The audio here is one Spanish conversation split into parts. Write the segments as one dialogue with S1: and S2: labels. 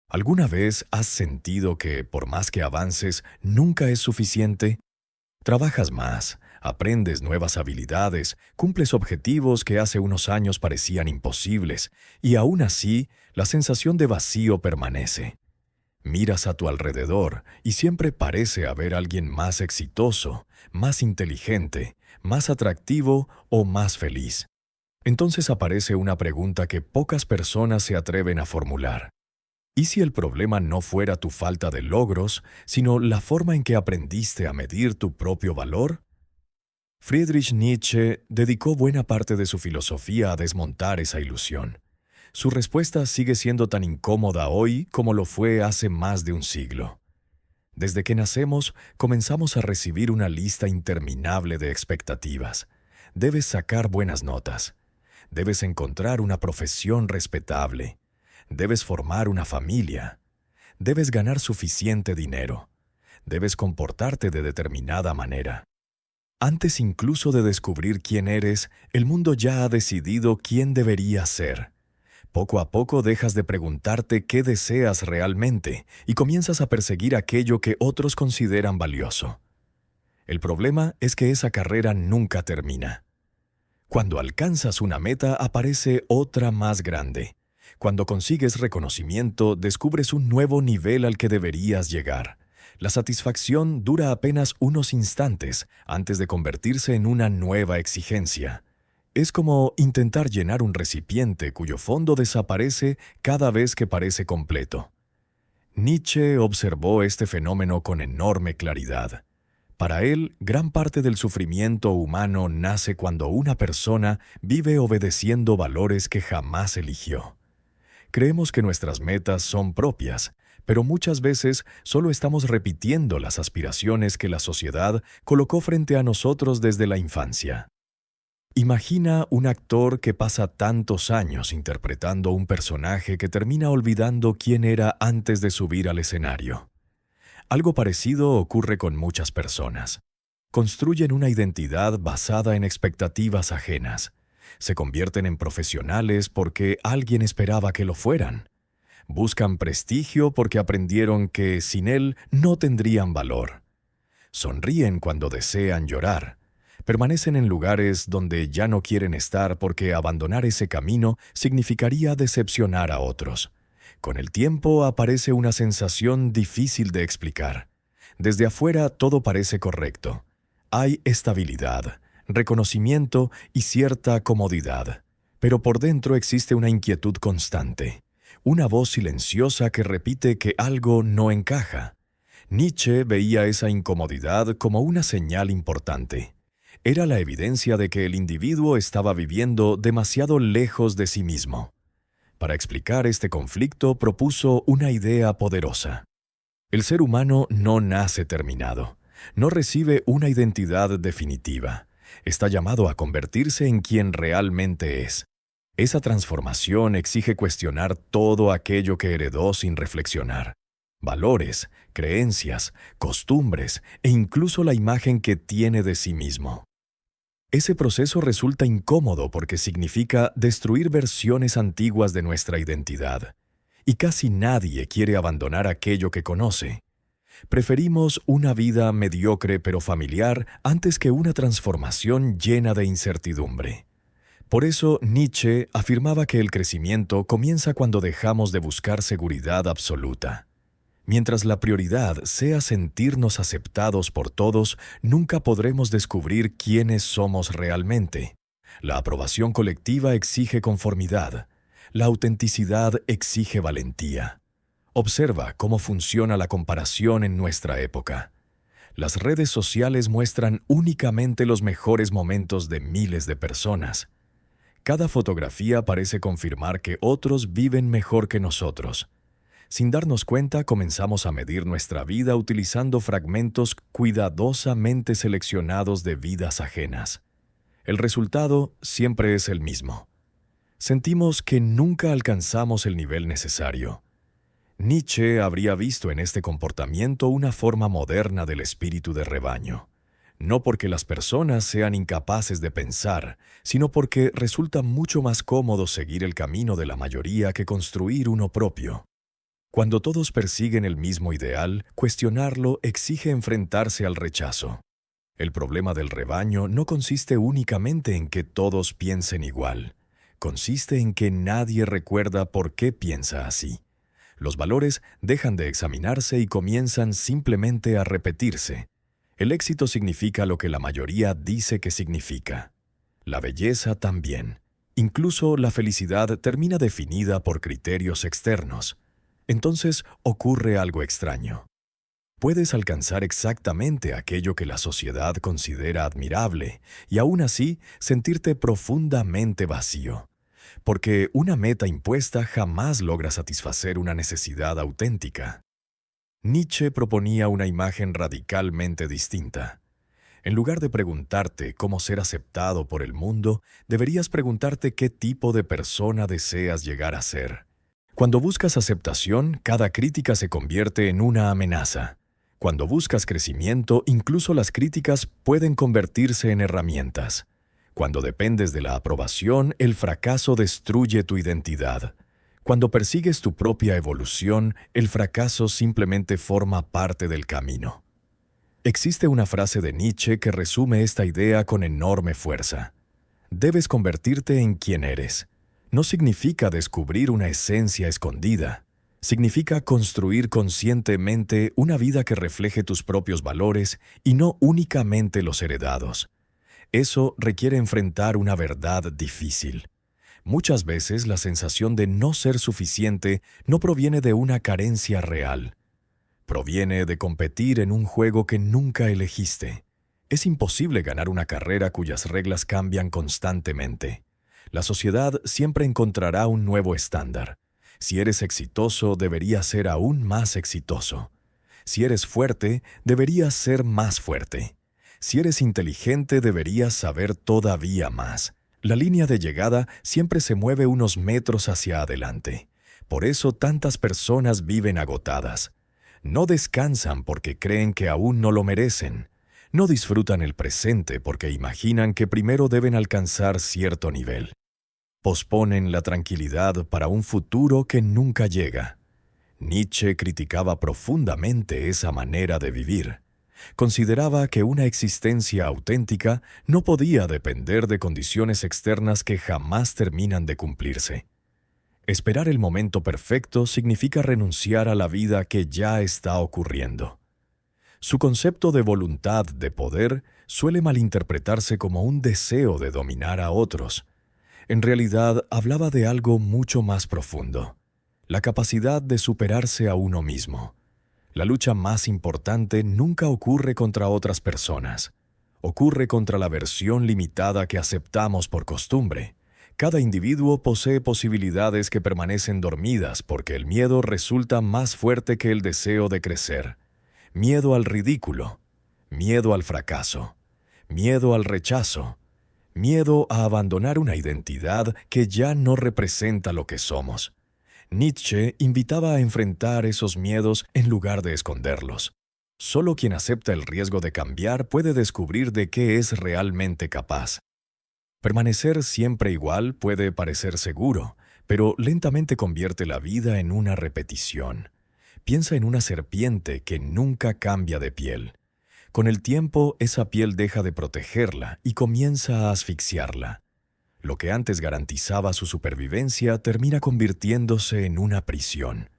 S1: ¿Alguna vez has sentido que, por más que avances, nunca es suficiente? Trabajas más, aprendes nuevas habilidades, cumples objetivos que hace unos años parecían imposibles, y aún así, la sensación de vacío permanece. Miras a tu alrededor y siempre parece haber alguien más exitoso, más inteligente, más atractivo o más feliz. Entonces aparece una pregunta que pocas personas se atreven a formular. ¿Y si el problema no fuera tu falta de logros, sino la forma en que aprendiste a medir tu propio valor? Friedrich Nietzsche dedicó buena parte de su filosofía a desmontar esa ilusión. Su respuesta sigue siendo tan incómoda hoy como lo fue hace más de un siglo. Desde que nacemos, comenzamos a recibir una lista interminable de expectativas. Debes sacar buenas notas. Debes encontrar una profesión respetable. Debes formar una familia. Debes ganar suficiente dinero. Debes comportarte de determinada manera. Antes incluso de descubrir quién eres, el mundo ya ha decidido quién deberías ser. Poco a poco dejas de preguntarte qué deseas realmente y comienzas a perseguir aquello que otros consideran valioso. El problema es que esa carrera nunca termina. Cuando alcanzas una meta, aparece otra más grande. Cuando consigues reconocimiento, descubres un nuevo nivel al que deberías llegar. La satisfacción dura apenas unos instantes antes de convertirse en una nueva exigencia. Es como intentar llenar un recipiente cuyo fondo desaparece cada vez que parece completo. Nietzsche observó este fenómeno con enorme claridad. Para él, gran parte del sufrimiento humano nace cuando una persona vive obedeciendo valores que jamás eligió. Creemos que nuestras metas son propias, pero muchas veces solo estamos repitiendo las aspiraciones que la sociedad colocó frente a nosotros desde la infancia. Imagina un actor que pasa tantos años interpretando un personaje que termina olvidando quién era antes de subir al escenario. Algo parecido ocurre con muchas personas. Construyen una identidad basada en expectativas ajenas. Se convierten en profesionales porque alguien esperaba que lo fueran. Buscan prestigio porque aprendieron que sin él no tendrían valor. Sonríen cuando desean llorar. Permanecen en lugares donde ya no quieren estar porque abandonar ese camino significaría decepcionar a otros. Con el tiempo aparece una sensación difícil de explicar. Desde afuera todo parece correcto. Hay estabilidad, reconocimiento y cierta comodidad. Pero por dentro existe una inquietud constante. Una voz silenciosa que repite que algo no encaja. Nietzsche veía esa incomodidad como una señal importante. Era la evidencia de que el individuo estaba viviendo demasiado lejos de sí mismo. Para explicar este conflicto propuso una idea poderosa. El ser humano no nace terminado, no recibe una identidad definitiva. Está llamado a convertirse en quien realmente es. Esa transformación exige cuestionar todo aquello que heredó sin reflexionar. Valores, creencias, costumbres e incluso la imagen que tiene de sí mismo. Ese proceso resulta incómodo porque significa destruir versiones antiguas de nuestra identidad. Y casi nadie quiere abandonar aquello que conoce. Preferimos una vida mediocre pero familiar antes que una transformación llena de incertidumbre. Por eso Nietzsche afirmaba que el crecimiento comienza cuando dejamos de buscar seguridad absoluta. Mientras la prioridad sea sentirnos aceptados por todos, nunca podremos descubrir quiénes somos realmente. La aprobación colectiva exige conformidad. La autenticidad exige valentía. Observa cómo funciona la comparación en nuestra época. Las redes sociales muestran únicamente los mejores momentos de miles de personas. Cada fotografía parece confirmar que otros viven mejor que nosotros. Sin darnos cuenta, comenzamos a medir nuestra vida utilizando fragmentos cuidadosamente seleccionados de vidas ajenas. El resultado siempre es el mismo. Sentimos que nunca alcanzamos el nivel necesario. Nietzsche habría visto en este comportamiento una forma moderna del espíritu de rebaño. No porque las personas sean incapaces de pensar, sino porque resulta mucho más cómodo seguir el camino de la mayoría que construir uno propio. Cuando todos persiguen el mismo ideal, cuestionarlo exige enfrentarse al rechazo. El problema del rebaño no consiste únicamente en que todos piensen igual. Consiste en que nadie recuerda por qué piensa así. Los valores dejan de examinarse y comienzan simplemente a repetirse. El éxito significa lo que la mayoría dice que significa. La belleza también. Incluso la felicidad termina definida por criterios externos. Entonces ocurre algo extraño. Puedes alcanzar exactamente aquello que la sociedad considera admirable y aún así sentirte profundamente vacío, porque una meta impuesta jamás logra satisfacer una necesidad auténtica. Nietzsche proponía una imagen radicalmente distinta. En lugar de preguntarte cómo ser aceptado por el mundo, deberías preguntarte qué tipo de persona deseas llegar a ser. Cuando buscas aceptación, cada crítica se convierte en una amenaza. Cuando buscas crecimiento, incluso las críticas pueden convertirse en herramientas. Cuando dependes de la aprobación, el fracaso destruye tu identidad. Cuando persigues tu propia evolución, el fracaso simplemente forma parte del camino. Existe una frase de Nietzsche que resume esta idea con enorme fuerza. Debes convertirte en quien eres. No significa descubrir una esencia escondida. Significa construir conscientemente una vida que refleje tus propios valores y no únicamente los heredados. Eso requiere enfrentar una verdad difícil. Muchas veces la sensación de no ser suficiente no proviene de una carencia real. Proviene de competir en un juego que nunca elegiste. Es imposible ganar una carrera cuyas reglas cambian constantemente. La sociedad siempre encontrará un nuevo estándar. Si eres exitoso, deberías ser aún más exitoso. Si eres fuerte, deberías ser más fuerte. Si eres inteligente, deberías saber todavía más. La línea de llegada siempre se mueve unos metros hacia adelante. Por eso tantas personas viven agotadas. No descansan porque creen que aún no lo merecen. No disfrutan el presente porque imaginan que primero deben alcanzar cierto nivel. Posponen la tranquilidad para un futuro que nunca llega. Nietzsche criticaba profundamente esa manera de vivir. Consideraba que una existencia auténtica no podía depender de condiciones externas que jamás terminan de cumplirse. Esperar el momento perfecto significa renunciar a la vida que ya está ocurriendo. Su concepto de voluntad de poder suele malinterpretarse como un deseo de dominar a otros. En realidad, hablaba de algo mucho más profundo: la capacidad de superarse a uno mismo. La lucha más importante nunca ocurre contra otras personas. Ocurre contra la versión limitada que aceptamos por costumbre. Cada individuo posee posibilidades que permanecen dormidas porque el miedo resulta más fuerte que el deseo de crecer. Miedo al ridículo, miedo al fracaso, miedo al rechazo, miedo a abandonar una identidad que ya no representa lo que somos. Nietzsche invitaba a enfrentar esos miedos en lugar de esconderlos. Solo quien acepta el riesgo de cambiar puede descubrir de qué es realmente capaz. Permanecer siempre igual puede parecer seguro, pero lentamente convierte la vida en una repetición. Piensa en una serpiente que nunca cambia de piel. Con el tiempo, esa piel deja de protegerla y comienza a asfixiarla. Lo que antes garantizaba su supervivencia termina convirtiéndose en una prisión.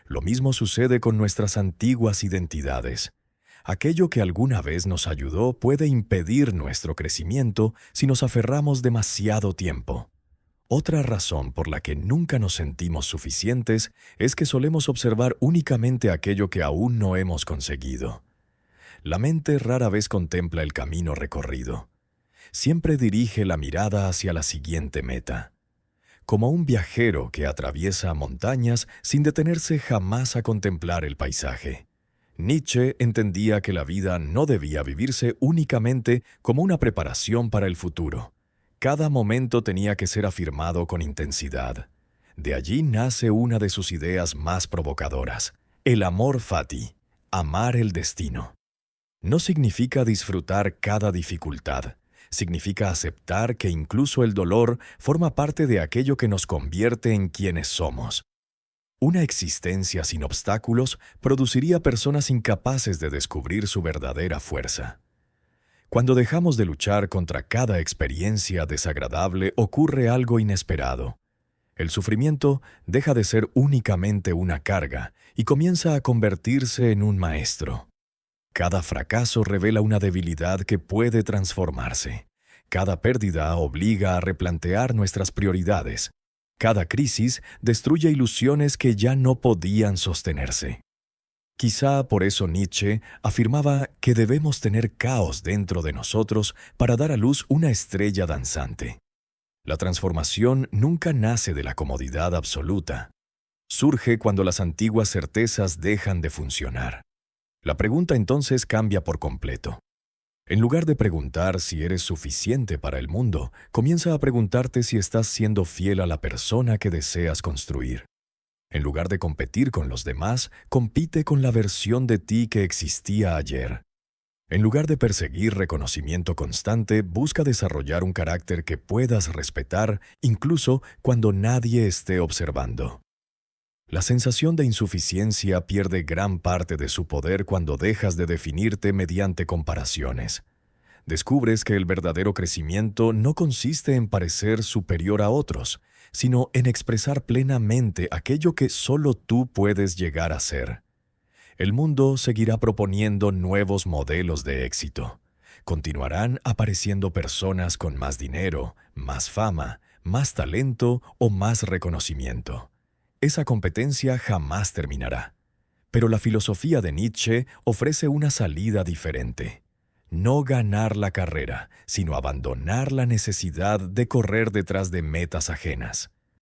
S1: Lo mismo sucede con nuestras antiguas identidades. Aquello que alguna vez nos ayudó puede impedir nuestro crecimiento si nos aferramos demasiado tiempo. Otra razón por la que nunca nos sentimos suficientes es que solemos observar únicamente aquello que aún no hemos conseguido. La mente rara vez contempla el camino recorrido. Siempre dirige la mirada hacia la siguiente meta. Como un viajero que atraviesa montañas sin detenerse jamás a contemplar el paisaje. Nietzsche entendía que la vida no debía vivirse únicamente como una preparación para el futuro. Cada momento tenía que ser afirmado con intensidad. De allí nace una de sus ideas más provocadoras: el amor fati, amar el destino. No significa disfrutar cada dificultad. Significa aceptar que incluso el dolor forma parte de aquello que nos convierte en quienes somos. Una existencia sin obstáculos produciría personas incapaces de descubrir su verdadera fuerza. Cuando dejamos de luchar contra cada experiencia desagradable, ocurre algo inesperado. El sufrimiento deja de ser únicamente una carga y comienza a convertirse en un maestro. Cada fracaso revela una debilidad que puede transformarse. Cada pérdida obliga a replantear nuestras prioridades. Cada crisis destruye ilusiones que ya no podían sostenerse. Quizá por eso Nietzsche afirmaba que debemos tener caos dentro de nosotros para dar a luz una estrella danzante. La transformación nunca nace de la comodidad absoluta. Surge cuando las antiguas certezas dejan de funcionar. La pregunta entonces cambia por completo. En lugar de preguntar si eres suficiente para el mundo, comienza a preguntarte si estás siendo fiel a la persona que deseas construir. En lugar de competir con los demás, compite con la versión de ti que existía ayer. En lugar de perseguir reconocimiento constante, busca desarrollar un carácter que puedas respetar incluso cuando nadie esté observando. La sensación de insuficiencia pierde gran parte de su poder cuando dejas de definirte mediante comparaciones. Descubres que el verdadero crecimiento no consiste en parecer superior a otros, sino en expresar plenamente aquello que solo tú puedes llegar a ser. El mundo seguirá proponiendo nuevos modelos de éxito. Continuarán apareciendo personas con más dinero, más fama, más talento o más reconocimiento. Esa competencia jamás terminará. Pero la filosofía de Nietzsche ofrece una salida diferente. No ganar la carrera, sino abandonar la necesidad de correr detrás de metas ajenas.